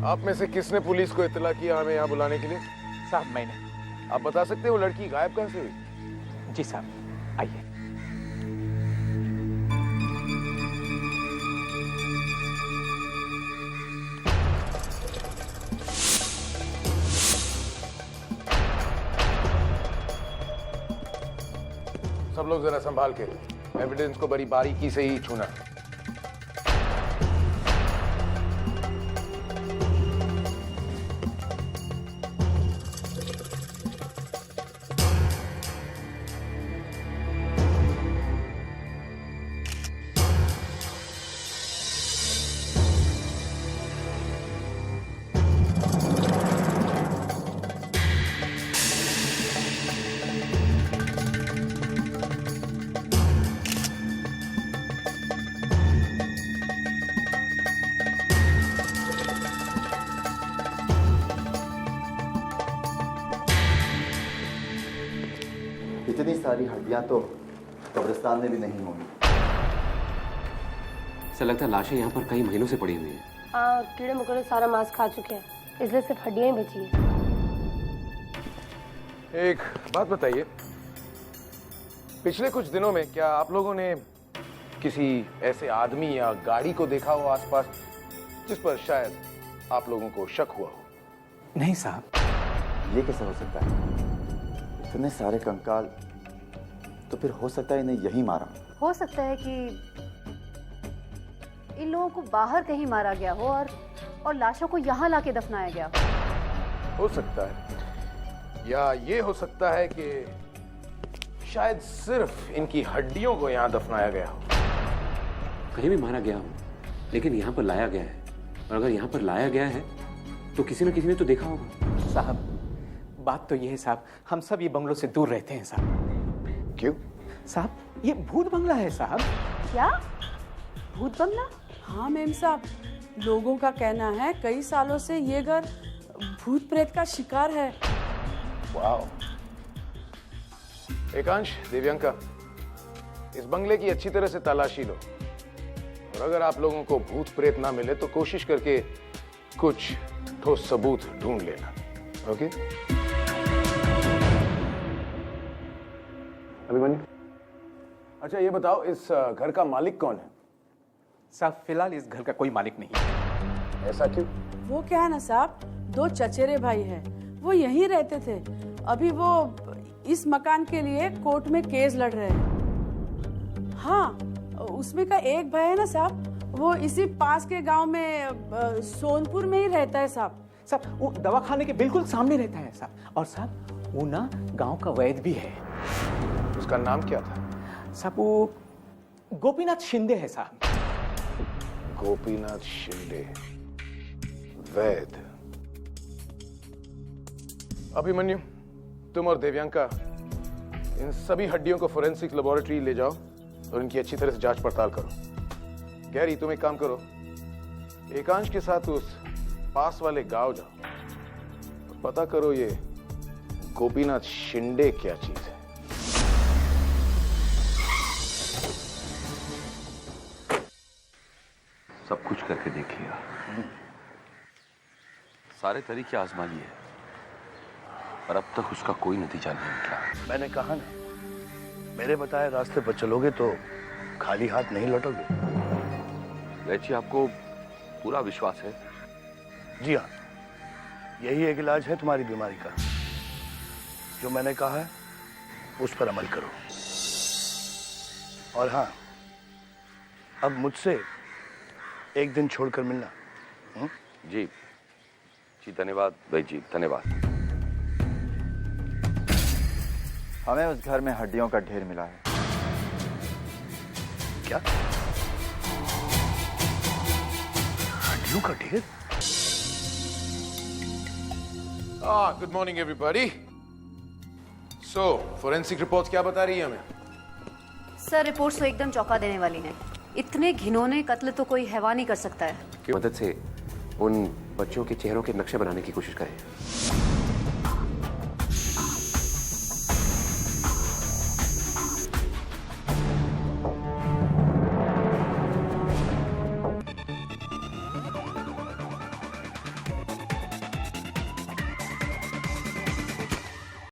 आप में से किसने पुलिस को इत्तला किया हमें यहाँ बुलाने के लिए? साहब मैंने। आप बता सकते हो वो लड़की गायब कहाँ से हुई? जी साहब, आइए। सब लोग जरा संभाल के, एविडेंस को बड़ी बारीकी से ही छूना। इतनी सारी हड्डियां तो कब्रिस्तान में भी नहीं होंगी। ऐसा लगता है लाशें यहाँ पर कई महीनों से पड़ी हुई हैं। हाँ, कीड़े मकोड़े सारा मांस खा चुके हैं, इसलिए सिर्फ हड्डियां ही बची हैं। एक बात बताइए, पिछले कुछ दिनों में क्या आप लोगों ने किसी ऐसे आदमी या गाड़ी को देखा हो आसपास जिस पर शायद आप लोगों को शक हुआ हो? नहीं साहब। ये कैसे हो सकता है? इतने सारे कंकाल, तो फिर हो सकता है इन्हें यही मारा। हो सकता है कि इन लोगों को बाहर कहीं मारा गया हो और लाशों को यहाँ लाके दफनाया गया हो सकता है, या ये हो सकता है कि शायद सिर्फ इनकी हड्डियों को यहाँ दफनाया गया हो। कहीं भी मारा गया हो, लेकिन यहाँ पर लाया गया है, और अगर यहाँ पर लाया गया है तो किसी न किसी ने तो देखा होगा। साहब बात तो ये है साहब, हम सब ये बंगलों से दूर रहते हैं साहब। क्यों? साहब ये भूत बंगला है साहब। क्या? भूत बंगला? हाँ मेम साहब, लोगों का कहना है कई सालों से ये घर भूत प्रेत का शिकार है। वाह। एकांश, दिव्यांका, इस बंगले की अच्छी तरह से तलाशी लो, और अगर आप लोगों को भूत प्रेत ना मिले तो कोशिश करके कुछ ठोस सबूत ढूंढ लेना। ओके? अभिमन्यु, अच्छा ये बताओ, इस घर का मालिक कौन है? साहब फिलहाल इस घर का कोई मालिक नहीं है। ऐसा क्यों? वो क्या है ना साहब, दो चचेरे भाई हैं, वो यहीं रहते थे। अभी वो इस मकान के लिए कोर्ट में केस लड़ रहे हैं। हाँ, उसमें का एक भाई है ना साहब, वो इसी पास के गांव में सोनपुर में ही रहता है साहब। साहब वो दवाखाने के बिल्कुल सामने रहता है साहब, और साहब वो ना गांव का वैद्य भी है। उसका नाम क्या था? साहब वो गोपीनाथ शिंदे है साहब। गोपीनाथ शिंदे, वैद्य। अभिमन्यु, तुम और देव्यांका इन सभी हड्डियों को फोरेंसिक लेबोरेटरी ले जाओ और इनकी अच्छी तरह से जांच पड़ताल करो। गैरी, तुम एक काम करो, एकांश के साथ उस पास वाले गांव जाओ और पता करो ये गोपीनाथ शिंदे क्या चीज है। सब कुछ करके देख लिया, सारे तरीके आजमा लिए, पर अब तक उसका कोई नतीजा नहीं निकला। मैंने कहा ना, मेरे बताए रास्ते पर चलोगे तो खाली हाथ नहीं लौटोगे। वैची, आपको पूरा विश्वास है? जी हाँ, यही एक इलाज है तुम्हारी बीमारी का। जो मैंने कहा है उस पर अमल करो। और हाँ, अब मुझसे एक दिन छोड़कर मिलना। जी जी, धन्यवाद भाई जी, धन्यवाद। हमें उस घर में हड्डियों का ढेर मिला है। क्या? हड्डियों का ढेर? Good morning everybody. So forensic report क्या बता रही है हमें? सर रिपोर्ट्स तो एकदम चौंका देने वाली हैं। इतने घिनौने कत्ल तो कोई हैवान ही कर सकता है। की मदद से उन बच्चों के चेहरों के नक्शे बनाने की कोशिश करें।